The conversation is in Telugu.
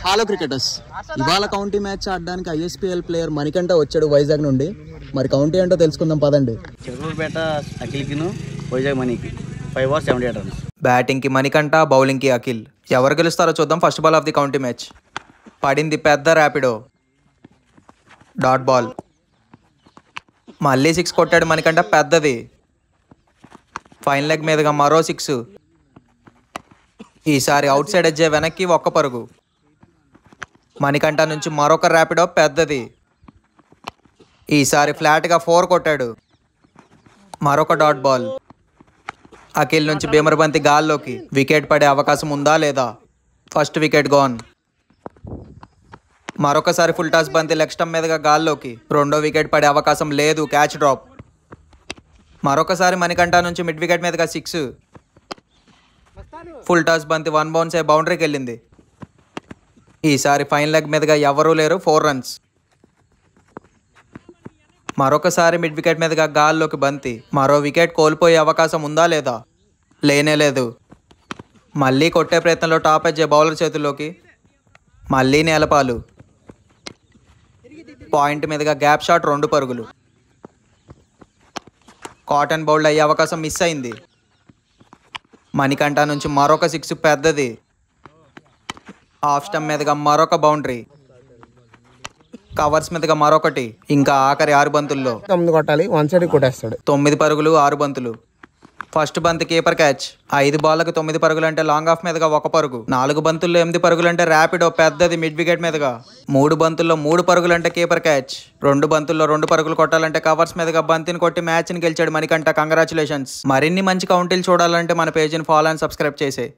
హలో క్రికెటర్స్, ఇవాళ కౌంటీ మ్యాచ్ ఆడడానికి ఐఎస్పీఎల్ ప్లేయర్ మణికంఠ వచ్చాడు వైజాగ్ నుండి. మరి కౌంటీ ఏంటో తెలుసుకుందాం పదండి. చిరుపేట అఖిల్కిను వైజాగ్ మనీకి 5 overs 78 runs. బ్యాటింగ్కి మణికంఠ, బౌలింగ్కి అఖిల్. ఎవరు గెలుస్తారో చూద్దాం. First ball of the county match పడింది పెద్ద ర్యాపిడో డాట్ బాల్. మళ్ళీ 6 కొట్టాడు మణికంఠ, పెద్దది. ఫైన్ లెగ్ మీదుగా మరో 6. ఈసారి అవుట్ సైడ్ ఎడ్జే వెనక్కి 1 పరుగు. మణికంఠ నుంచి మరొక ర్యాపిడో, పెద్దది. ఈసారి ఫ్లాట్గా 4 కొట్టాడు. మరొక డాట్ బాల్. అఖిల్ నుంచి భీమరబంతి గాల్లోకి. వికెట్ పడే అవకాశం ఉందా లేదా? First wicket gone. మరొకసారి ఫుల్ టాస్ బంతి లెగ్ స్టంప్ మీదుగా గాల్లోకి. రెండో వికెట్ పడే అవకాశం లేదు, క్యాచ్ డ్రాప్. మరొకసారి మణికంఠ నుంచి మిడ్ వికెట్ మీదుగా 6. ఫుల్ టాస్ బంతి 1 బౌన్స్ అయ్యి బౌండరీకి వెళ్ళింది. ఈసారి ఫైన్ లెగ్ మీదుగా ఎవరూ లేరు, 4 runs. మరొకసారి మిడ్ వికెట్ మీదుగా గాల్లోకి బంతి. మరో వికెట్ కోల్పోయే అవకాశం ఉందా లేదా? లేనే లేదు. మళ్ళీ కొట్టే ప్రయత్నంలో టాప్ ఎడ్జే బౌలర్ చేతుల్లోకి. మళ్ళీ నేలపాలు. పాయింట్ మీదుగా గ్యాప్ షాట్, 2 పరుగులు. కాటన్ బౌల్డ్ అయ్యే అవకాశం మిస్ అయింది. మణికంఠ నుంచి మరొక 6, పెద్దది. హాఫ్ స్టంప్ మీదుగా మరొక బౌండరీ. కవర్స్ మీదుగా మరొకటి. ఇంకా ఆఖరి 6 బంతుల్లో 9 కొట్టాలి, 1 సైడ్ కొట్టేస్తాడు. 9 పరుగులు, 6 బంతులు. ఫస్ట్ బంతి కీపర్ క్యాచ్. 5 బాళ్ళకి 9 పరుగులు అంటే లాంగ్ ఆఫ్ మీదుగా 1 పరుగు. 4 బంతుల్లో 8 పరుగులు అంటే ర్యాపిడో, పెద్దది, మిడ్ వికెట్ మీదుగా. 3 బంతుల్లో 3 పరుగులు అంటే కీపర్ క్యాచ్. 2 బంతుల్లో 2 పరుగులు కొట్టాలంటే కవర్స్ మీదుగా బంతిని కొట్టి మ్యాచ్ని గెలిచాడు మణికంఠ. కంగ్రాచులేషన్స్. మరిన్ని మంచి కౌంటీలు చూడాలంటే మన పేజీని ఫాలో అండ్ సబ్స్క్రైబ్ చేసే.